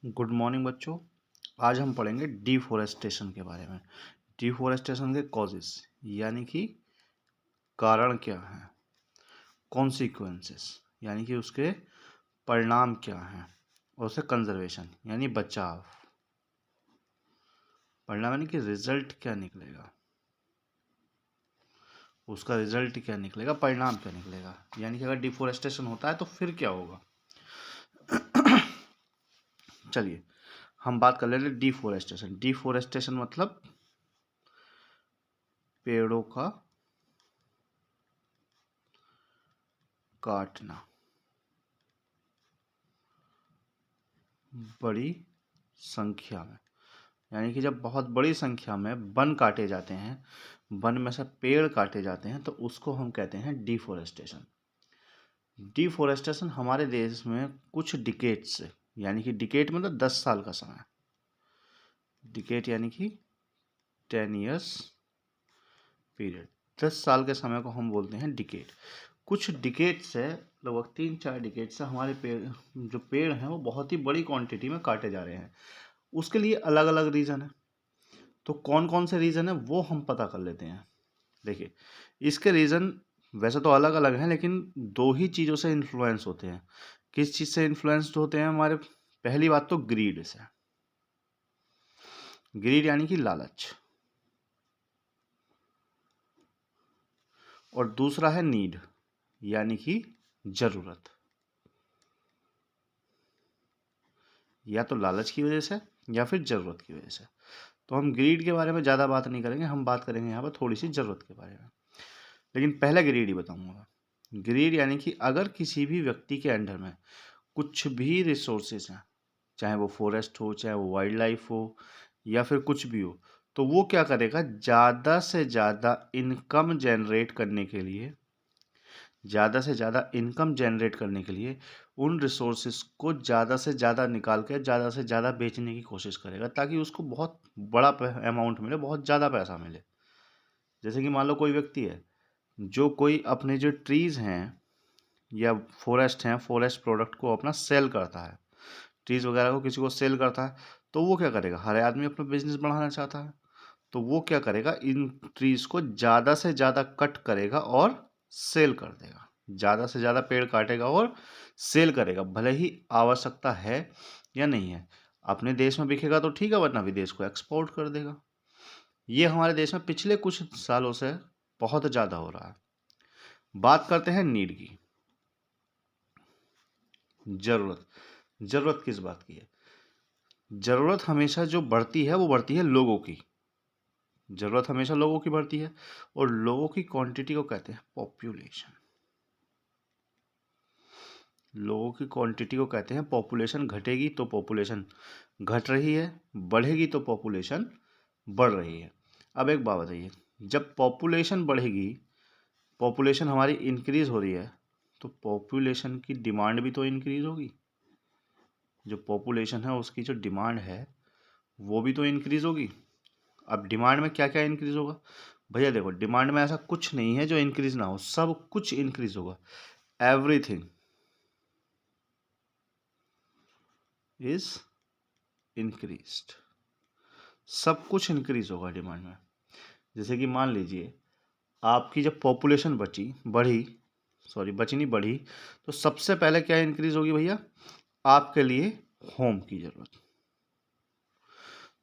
Good morning बच्चों। आज हम पढ़ेंगे डिफोरेस्टेशन के बारे में। डिफोरेस्टेशन के कॉजेस यानी कि कारण क्या हैं, कॉन्सिक्वेंसेस यानी कि उसके परिणाम क्या हैं, और उससे कंजर्वेशन यानी बचाव। परिणाम यानी कि रिजल्ट क्या निकलेगा, उसका रिजल्ट क्या निकलेगा, परिणाम क्या निकलेगा। यानी कि अगर डिफोरेस्टेशन होता है तो फिर क्या होगा। चलिए हम बात कर लेते हैं डिफोरेस्टेशन। डिफोरेस्टेशन मतलब पेड़ों का काटना बड़ी संख्या में, यानी कि जब बहुत बड़ी संख्या में वन काटे जाते हैं, वन में से पेड़ काटे जाते हैं, तो उसको हम कहते हैं डिफोरेस्टेशन। डिफोरेस्टेशन हमारे देश में कुछ डिकेट से, यानी कि डिकेट मतलब 10 साल का समय, डिकेट यानी कि 10 ईयर्स पीरियड, 10 साल के समय को हम बोलते हैं डिकेट। कुछ डिकेट से, लगभग 3-4 डिकेट से हमारे पेड़ हैं वो बहुत ही बड़ी क्वांटिटी में काटे जा रहे हैं। उसके लिए अलग अलग रीज़न है। तो कौन कौन से रीज़न है वो हम पता कर लेते हैं। देखिए, इसके रीज़न वैसे तो अलग अलग हैं, लेकिन दो ही चीज़ों से इन्फ्लुएंस होते हैं। किस चीज़ से इन्फ्लुएंस्ड होते हैं हमारे? पहली बात तो ग्रीड से। ग्रीड यानी कि लालच, और दूसरा है नीड यानी कि जरूरत। या तो लालच की वजह से या फिर ज़रूरत की वजह से। तो हम ग्रीड के बारे में ज़्यादा बात नहीं करेंगे, हम बात करेंगे यहाँ पर थोड़ी सी ज़रूरत के बारे में। लेकिन पहले ग्रीड ही बताऊँगा। ग्रीड यानी कि अगर किसी भी व्यक्ति के अंडर में कुछ भी रिसोर्सेज हैं, चाहे वो फॉरेस्ट हो, चाहे वो वाइल्ड लाइफ हो, या फिर कुछ भी हो, तो वो क्या करेगा, ज़्यादा से ज़्यादा इनकम जनरेट करने के लिए, ज़्यादा से ज़्यादा इनकम जनरेट करने के लिए उन रिसोर्सेज को ज़्यादा से ज़्यादा निकाल के ज़्यादा से ज़्यादा बेचने की कोशिश करेगा, ताकि उसको बहुत बड़ा अमाउंट मिले, बहुत ज़्यादा पैसा मिले। जैसे कि मान लो कोई व्यक्ति है जो कोई अपने जो ट्रीज़ हैं या फॉरेस्ट हैं, फॉरेस्ट प्रोडक्ट को अपना सेल करता है, ट्रीज़ वगैरह को किसी को सेल करता है, तो वो क्या करेगा, हर आदमी अपना बिजनेस बढ़ाना चाहता है, तो वो क्या करेगा, इन ट्रीज़ को ज़्यादा से ज़्यादा कट करेगा और सेल कर देगा। ज़्यादा से ज़्यादा पेड़ काटेगा और सेल करेगा, भले ही आवश्यकता है या नहीं है। अपने देश में बिकेगा तो ठीक है, वरना विदेश को एक्सपोर्ट कर देगा। ये हमारे देश में पिछले कुछ सालों से बहुत ज़्यादा हो रहा है। बात करते हैं नीड की, ज़रूरत। ज़रूरत किस बात की है? ज़रूरत हमेशा जो बढ़ती है वो बढ़ती है लोगों की। ज़रूरत हमेशा लोगों की बढ़ती है, और लोगों की क्वांटिटी को कहते हैं पॉपुलेशन। लोगों की क्वांटिटी को कहते हैं पॉपुलेशन। घटेगी तो पॉपुलेशन घट रही है, बढ़ेगी तो पॉपुलेशन बढ़ रही है। अब एक बात बताइए, जब पॉपुलेशन बढ़ेगी, पॉपुलेशन हमारी इंक्रीज हो रही है, तो पॉपुलेशन की डिमांड भी तो इंक्रीज होगी। जो पॉपुलेशन है उसकी जो डिमांड है वो भी तो इंक्रीज होगी। अब डिमांड में क्या क्या इंक्रीज होगा? भैया देखो, डिमांड में ऐसा कुछ नहीं है जो इंक्रीज ना हो, सब कुछ इंक्रीज होगा। एवरीथिंग इज इंक्रीज्ड, सब कुछ इंक्रीज होगा डिमांड में। जैसे कि मान लीजिए आपकी जब पॉपुलेशन बची नहीं, बढ़ी, तो सबसे पहले क्या इंक्रीज होगी भैया? आपके लिए होम की जरूरत।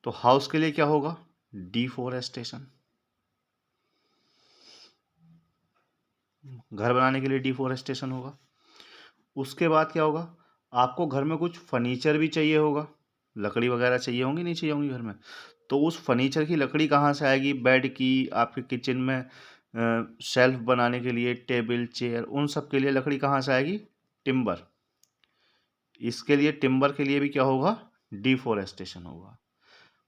तो हाउस के लिए क्या होगा? डिफोरेस्टेशन। घर बनाने के लिए डिफोरेस्टेशन होगा। उसके बाद क्या होगा? आपको घर में कुछ फर्नीचर भी चाहिए होगा, लकड़ी वगैरह चाहिए होंगी, नहीं चाहिए होंगी घर में? तो उस फर्नीचर की लकड़ी कहाँ से आएगी? बेड की, आपके किचन में शेल्फ बनाने के लिए, टेबल चेयर, उन सब के लिए लकड़ी कहाँ से आएगी? टिम्बर। इसके लिए टिम्बर के लिए भी क्या होगा? डिफोरेस्टेशन होगा।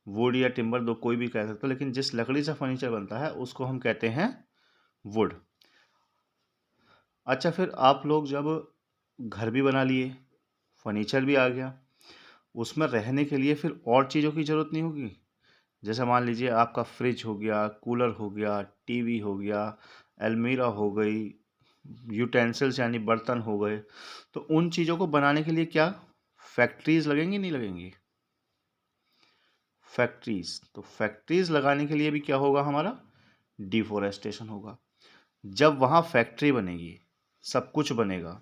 वुड या टिम्बर दो कोई भी कह सकते हो, लेकिन जिस लकड़ी से फर्नीचर बनता है उसको हम कहते हैं वुड। अच्छा, फिर आप लोग जब घर भी बना लिए, फर्नीचर भी आ गया, उसमें रहने के लिए फिर और चीज़ों की ज़रूरत नहीं होगी? जैसे मान लीजिए आपका फ्रिज हो गया, कूलर हो गया, टीवी हो गया, अलमीरा हो गई, यूटेंसिल्स यानी बर्तन हो गए, तो उन चीज़ों को बनाने के लिए क्या फैक्ट्रीज लगेंगी, नहीं लगेंगी? फैक्ट्रीज, तो फैक्ट्रीज लगाने के लिए भी क्या होगा, हमारा डिफोरेस्टेशन होगा। जब वहाँ फैक्ट्री बनेगी, सब कुछ बनेगा,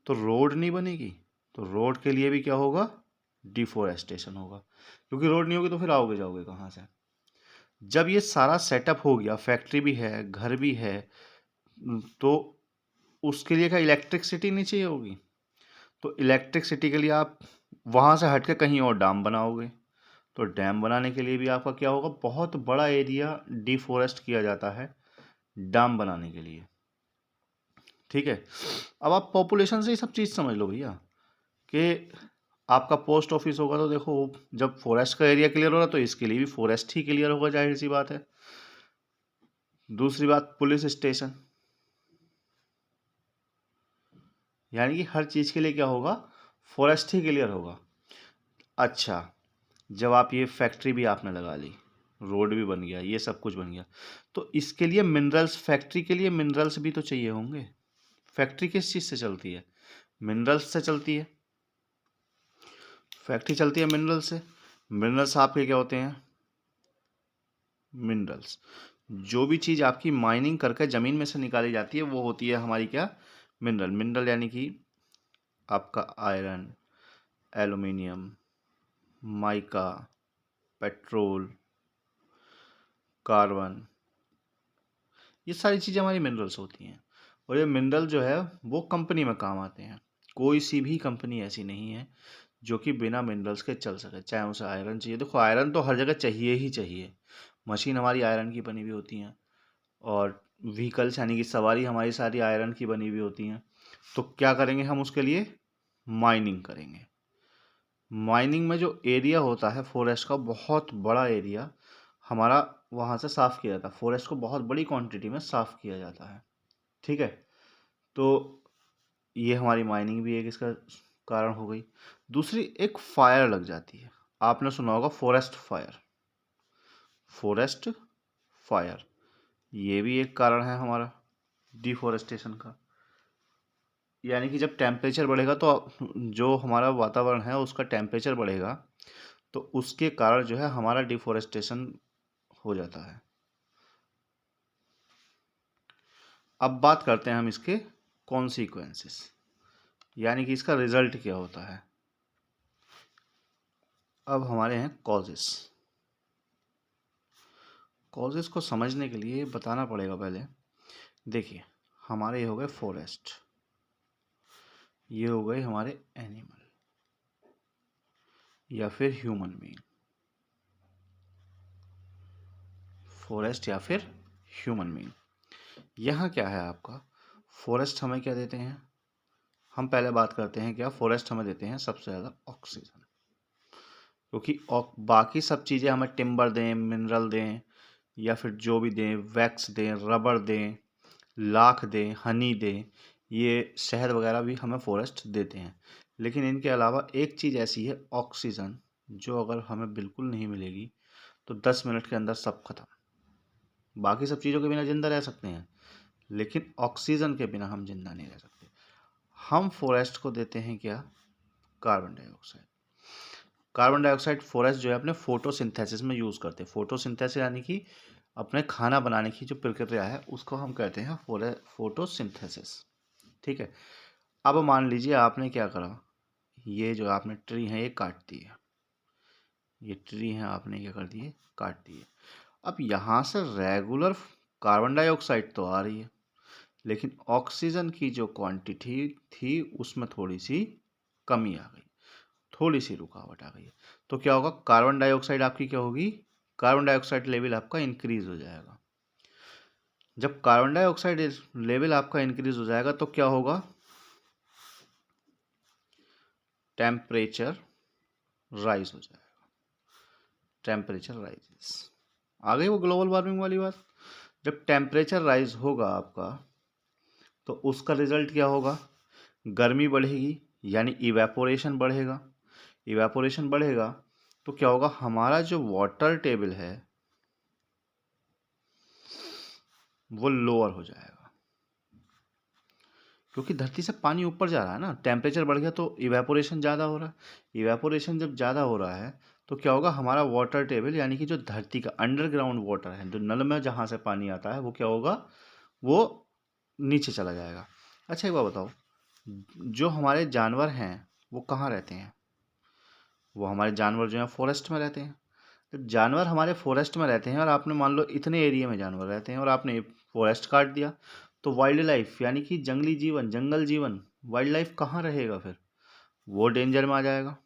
तो रोड नहीं बनेगी, तो रोड के लिए भी क्या होगा, डिफोरेस्टेशन होगा, क्योंकि रोड नहीं होगी तो फिर आओगे जाओगे कहाँ से। जब ये सारा सेटअप हो गया, फैक्ट्री भी है, घर भी है, तो उसके लिए क्या इलेक्ट्रिसिटी नहीं चाहिए होगी, तो इलेक्ट्रिसिटी के लिए आप वहाँ से हट के कहीं और डैम बनाओगे, तो डैम बनाने के लिए भी आपका क्या होगा, बहुत बड़ा एरिया डिफोरेस्ट किया जाता है डैम बनाने के लिए। ठीक है, अब आप पॉपुलेशन से ही सब चीज़ समझ लो भैया, कि आपका पोस्ट ऑफिस होगा तो देखो, जब फॉरेस्ट का एरिया क्लियर हो रहा तो इसके लिए भी फॉरेस्ट ही क्लियर होगा, जाहिर सी बात है। दूसरी बात, पुलिस स्टेशन, यानी कि हर चीज़ के लिए क्या होगा, फॉरेस्ट ही क्लियर होगा। अच्छा, जब आप ये फैक्ट्री भी आपने लगा ली, रोड भी बन गया, ये सब कुछ बन गया, तो इसके लिए मिनरल्स, फैक्ट्री के लिए मिनरल्स भी तो चाहिए होंगे। फैक्ट्री किस चीज़ से चलती है, मिनरल्स से चलती है। फैक्ट्री चलती है मिनरल से। मिनरल्स आपके क्या होते हैं, मिनरल्स, जो भी चीज़ आपकी माइनिंग करके ज़मीन में से निकाली जाती है वो होती है हमारी क्या, मिनरल। मिनरल यानी कि आपका iron, aluminium, mica, petrol, carbon, ये सारी चीज़ें हमारी मिनरल्स होती हैं। और ये मिनरल जो है वो कंपनी में काम आते हैं। कोई सी भी कंपनी ऐसी नहीं है जो कि बिना मिनरल्स के चल सके, चाहे उसे आयरन चाहिए। देखो, आयरन तो हर जगह चाहिए ही चाहिए, मशीन हमारी आयरन की बनी हुई होती हैं, और व्हीकल्स यानी कि सवारी हमारी सारी आयरन की बनी हुई होती हैं। तो क्या करेंगे हम उसके लिए, माइनिंग करेंगे। माइनिंग में जो एरिया होता है फॉरेस्ट का, बहुत बड़ा एरिया हमारा वहाँ से साफ़ किया जाता है। फॉरेस्ट को बहुत बड़ी क्वांटिटी में साफ़ किया जाता है। ठीक है, तो ये हमारी माइनिंग भी एक इसका कारण हो गई। दूसरी, एक फायर लग जाती है, आपने सुना होगा फॉरेस्ट फायर। फॉरेस्ट फायर, ये भी एक कारण है हमारा डिफोरेस्टेशन का। यानी कि जब टेम्परेचर बढ़ेगा तो जो हमारा वातावरण है उसका टेम्परेचर बढ़ेगा, तो उसके कारण जो है हमारा डिफोरेस्टेशन हो जाता है। अब बात करते हैं हम इसके कॉन्सिक्वेंसेस, यानी कि इसका रिजल्ट क्या होता है। अब हमारे हैं कॉजेस। कॉजेस को समझने के लिए बताना पड़ेगा पहले। देखिए, हमारे ये हो गए फॉरेस्ट, ये हो गए हमारे एनिमल या फिर ह्यूमन बीइंग। फॉरेस्ट या फिर ह्यूमन बीइंग, यहाँ क्या है आपका, फॉरेस्ट हमें क्या देते हैं, हम पहले बात करते हैं क्या, फॉरेस्ट हमें देते हैं सबसे ज़्यादा ऑक्सीजन, क्योंकि बाकी सब चीज़ें हमें टिम्बर दें, मिनरल दें, या फिर जो भी दें, वैक्स दें, रबर दें, लाख दें, हनी दें, ये शहद वगैरह भी हमें फॉरेस्ट देते हैं। लेकिन इनके अलावा एक चीज़ ऐसी है, ऑक्सीजन, जो अगर हमें बिल्कुल नहीं मिलेगी तो 10 मिनट के अंदर सब खत्म। बाकी सब चीज़ों के बिना जिंदा रह सकते हैं, लेकिन ऑक्सीजन के बिना हम जिंदा नहीं रह सकते। हम फॉरेस्ट को देते हैं क्या, carbon dioxide. Carbon dioxide forest जो है अपने फोटोसिंथेसिस में यूज़ करते हैं। फोटोसिंथेसिस यानी कि अपने खाना बनाने की जो प्रक्रिया है उसको हम कहते हैं फोटोसिंथेसिस। ठीक है, अब मान लीजिए आपने क्या करा, ये जो आपने ट्री है ये काट दिए, ये ट्री है आपने क्या कर दिए, काट दिए। अब यहाँ से रेगुलर कार्बन डाइऑक्साइड तो आ रही है, लेकिन ऑक्सीजन की जो क्वांटिटी थी उसमें थोड़ी सी कमी आ गई, थोड़ी सी रुकावट आ गई है। तो क्या होगा, कार्बन डाइऑक्साइड आपकी क्या होगी, कार्बन डाइऑक्साइड लेवल आपका इंक्रीज हो जाएगा। जब कार्बन डाइऑक्साइड लेवल आपका इंक्रीज हो जाएगा तो क्या होगा, टेम्परेचर राइज हो जाएगा, टेम्परेचर राइजेस। आ गई वो ग्लोबल वार्मिंग वाली बात। जब टेम्परेचर राइज होगा आपका तो उसका रिजल्ट क्या होगा, गर्मी बढ़ेगी, यानी इवेपोरेशन बढ़ेगा। इवेपोरेशन बढ़ेगा तो क्या होगा, हमारा जो वाटर टेबल है वो लोअर हो जाएगा, क्योंकि धरती से पानी ऊपर जा रहा है ना, टेम्परेचर बढ़ गया तो इवेपोरेशन ज़्यादा हो रहा है। इवेपोरेशन जब ज़्यादा हो रहा है तो क्या होगा, हमारा वाटर टेबल यानी कि जो धरती का अंडरग्राउंड वाटर है, जो नल में जहाँ से पानी आता है, वो क्या होगा, वो नीचे चला जाएगा। अच्छा एक बात बताओ, जो हमारे जानवर हैं वो कहाँ रहते हैं? वो हमारे जानवर जो हैं फॉरेस्ट में रहते हैं। तो जानवर हमारे फॉरेस्ट में रहते हैं और आपने मान लो इतने एरिया में जानवर रहते हैं और आपने फॉरेस्ट काट दिया, तो वाइल्ड लाइफ यानी कि जंगली जीवन, जंगल जीवन, वाइल्ड लाइफ कहाँ रहेगा फिर? वो डेंजर में आ जाएगा।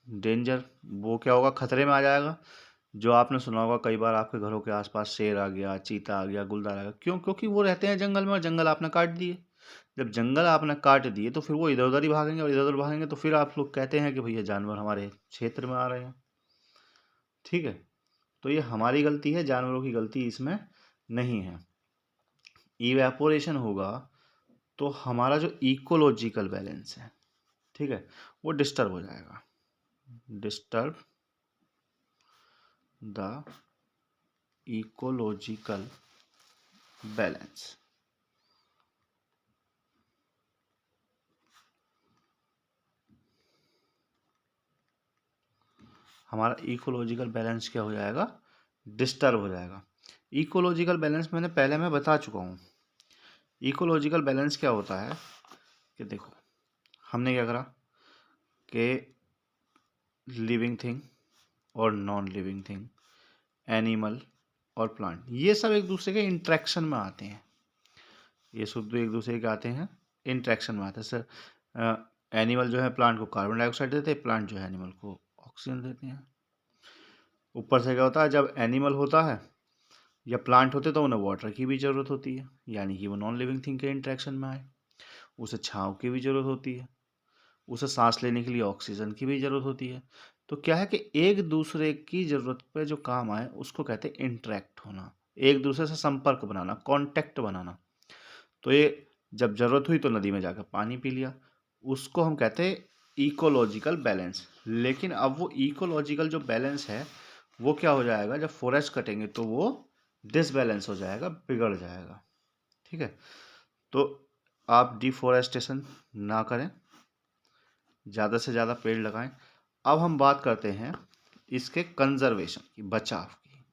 डेंजर, वो क्या होगा, खतरे में आ जाएगा। जो आपने सुना होगा कई बार, आपके घरों के आसपास शेर आ गया, चीता आ गया, गुलदार आ गया, क्यों? क्योंकि वो रहते हैं जंगल में और जंगल आपने काट दिए। जब जंगल आपने काट दिए तो फिर वो इधर उधर ही भागेंगे और इधर उधर भागेंगे तो फिर आप लोग कहते हैं कि भैया जानवर हमारे क्षेत्र में आ रहे हैं। ठीक है, तो ये हमारी गलती है, जानवरों की गलती इसमें नहीं है। इवेपोरेशन होगा तो हमारा जो इकोलॉजिकल बैलेंस है, ठीक है, वो डिस्टर्ब हो जाएगा। Disturb the ecological balance. हमारा इकोलॉजिकल बैलेंस क्या हो जाएगा, डिस्टर्ब हो जाएगा। इकोलॉजिकल बैलेंस मैं बता चुका हूँ। इकोलॉजिकल बैलेंस क्या होता है कि देखो, हमने क्या करा कि लिविंग थिंग और नॉन लिविंग थिंग, एनिमल और प्लांट, ये सब एक दूसरे के इंट्रैक्शन में आते हैं। ये सब एक दूसरे के आते हैं, इंट्रैक्शन में आते हैं। सर एनिमल जो है प्लांट को कार्बन डाइऑक्साइड देते हैं, प्लांट जो है एनिमल को ऑक्सीजन देते हैं। ऊपर से क्या होता है, जब एनिमल होता है या प्लांट होते तो उन्हें वाटर की भी ज़रूरत होती है, यानी कि वो नॉन लिविंग थिंग के इंट्रैक्शन में आए। उसे छाँव की भी ज़रूरत होती है, उसे सांस लेने के लिए ऑक्सीजन की भी ज़रूरत होती है। तो क्या है कि एक दूसरे की ज़रूरत पे जो काम आए उसको कहते हैं इंटरेक्ट होना, एक दूसरे से संपर्क बनाना, कांटेक्ट बनाना। तो ये जब ज़रूरत हुई तो नदी में जाकर पानी पी लिया, उसको हम कहते हैं इकोलॉजिकल बैलेंस। लेकिन अब वो इकोलॉजिकल जो बैलेंस है वो क्या हो जाएगा, जब फॉरेस्ट कटेंगे तो वो डिसबैलेंस हो जाएगा, बिगड़ जाएगा। ठीक है, तो आप डिफोरेस्टेशन ना करें, ज़्यादा से ज़्यादा पेड़ लगाएं। अब हम बात करते हैं इसके कंजर्वेशन की, बचाव की।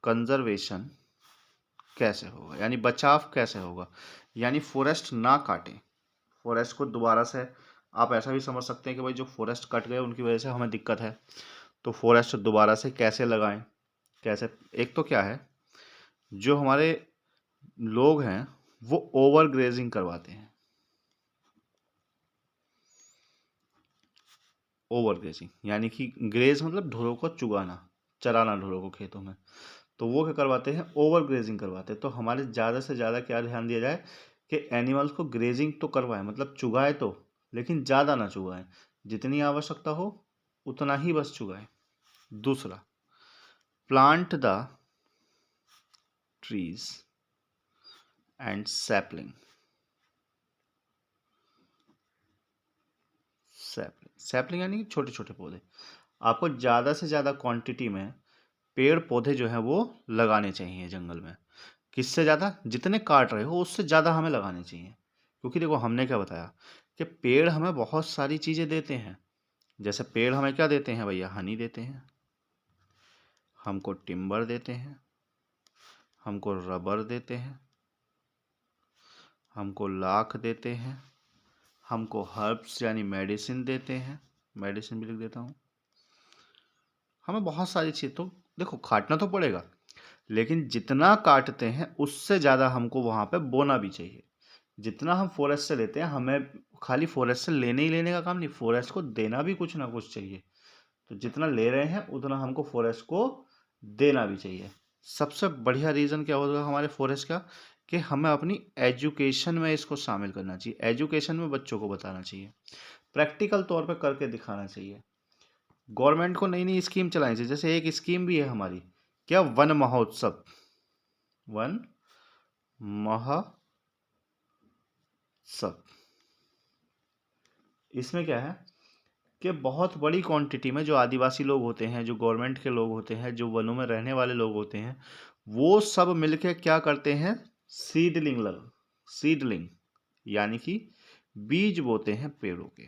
कंजर्वेशन कैसे होगा, यानी बचाव कैसे होगा, यानी फॉरेस्ट ना काटें। फॉरेस्ट को दोबारा से, आप ऐसा भी समझ सकते हैं कि भाई जो फॉरेस्ट कट गए उनकी वजह से हमें दिक्कत है, तो फॉरेस्ट दोबारा से कैसे लगाएं, कैसे? एक तो क्या है, जो हमारे लोग हैं वो ओवर ग्रेजिंग करवाते हैं। ओवर ग्रेजिंग यानी कि ग्रेज मतलब ढोरों को चुगाना, चराना ढोरों को खेतों में। तो वो क्या करवाते हैं, ओवर ग्रेजिंग करवाते हैं। तो हमारे ज़्यादा से ज़्यादा क्या ध्यान दिया जाए कि एनिमल्स को ग्रेजिंग तो करवाएं, मतलब चुगाए तो, लेकिन ज़्यादा ना चुगाएं, जितनी आवश्यकता हो उतना ही बस चुगाएं। दूसरा, plant the trees and sapling. Sapling यानी कि छोटे छोटे पौधे। आपको ज़्यादा से ज़्यादा क्वांटिटी में पेड़ पौधे जो हैं वो लगाने चाहिए जंगल में। किससे ज़्यादा, जितने काट रहे हो उससे ज़्यादा हमें लगाने चाहिए। क्योंकि देखो हमने क्या बताया कि पेड़ हमें बहुत सारी चीज़ें देते हैं। जैसे पेड़ हमें क्या देते हैं भैया, हनी देते हैं, हमको टिम्बर देते हैं, हमको रबर देते हैं, हमको लाख देते हैं, हमको हर्ब्स यानी मेडिसिन देते हैं, मेडिसिन भी लिख देता हूँ। हमें बहुत सारी चीज़, तो देखो काटना तो पड़ेगा, लेकिन जितना काटते हैं उससे ज़्यादा हमको वहाँ पे बोना भी चाहिए। जितना हम फॉरेस्ट से लेते हैं, हमें खाली फॉरेस्ट से लेने ही लेने का काम नहीं, फॉरेस्ट को देना भी कुछ ना कुछ चाहिए। तो जितना ले रहे हैं उतना हमको फॉरेस्ट को देना भी चाहिए। सबसे बढ़िया रीज़न क्या होगा हमारे फॉरेस्ट का, कि हमें अपनी एजुकेशन में इसको शामिल करना चाहिए। एजुकेशन में बच्चों को बताना चाहिए, प्रैक्टिकल तौर पे करके दिखाना चाहिए। गवर्नमेंट को नई नई स्कीम चलानी चाहिए। जैसे एक स्कीम भी है हमारी, क्या, वन महोत्सव। वन महोत्सव, इसमें क्या है कि बहुत बड़ी क्वांटिटी में जो आदिवासी लोग होते हैं, जो गवर्नमेंट के लोग होते हैं, जो वनों में रहने वाले लोग होते हैं, वो सब मिलके क्या करते हैं, सीडलिंग यानी कि बीज बोते हैं पेड़ों के,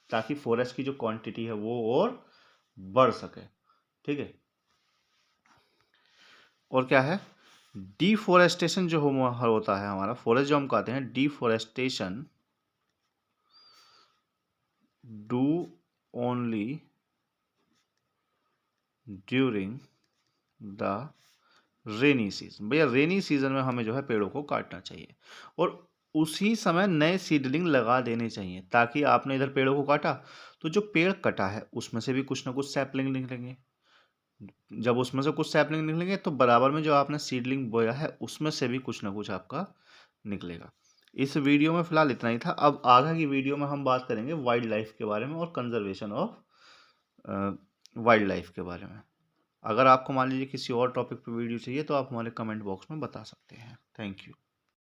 ताकि फॉरेस्ट की जो क्वांटिटी है वो और बढ़ सके। ठीक है, और क्या है, डिफोरेस्टेशन जो होता है हमारा, फॉरेस्ट जो हम कहते हैं, deforestation do only during the rainy season. भैया रेनी सीजन में हमें जो है पेड़ों को काटना चाहिए और उसी समय नए सीडलिंग लगा देने चाहिए, ताकि आपने इधर पेड़ों को काटा तो जो पेड़ कटा है उसमें से भी कुछ ना कुछ सैपलिंग निकलेंगे। जब उसमें से कुछ सैपलिंग निकलेंगे तो बराबर में जो आपने सीडलिंग बोया है उसमें से भी कुछ ना कुछ आपका निकलेगा। इस वीडियो में फिलहाल इतना ही था। अब आगे की वीडियो में हम बात करेंगे वाइल्ड लाइफ के बारे में और कंजर्वेशन ऑफ वाइल्ड लाइफ के बारे में। अगर आपको मान लीजिए किसी और टॉपिक पर वीडियो चाहिए तो आप हमारे कमेंट बॉक्स में बता सकते हैं। Thank you.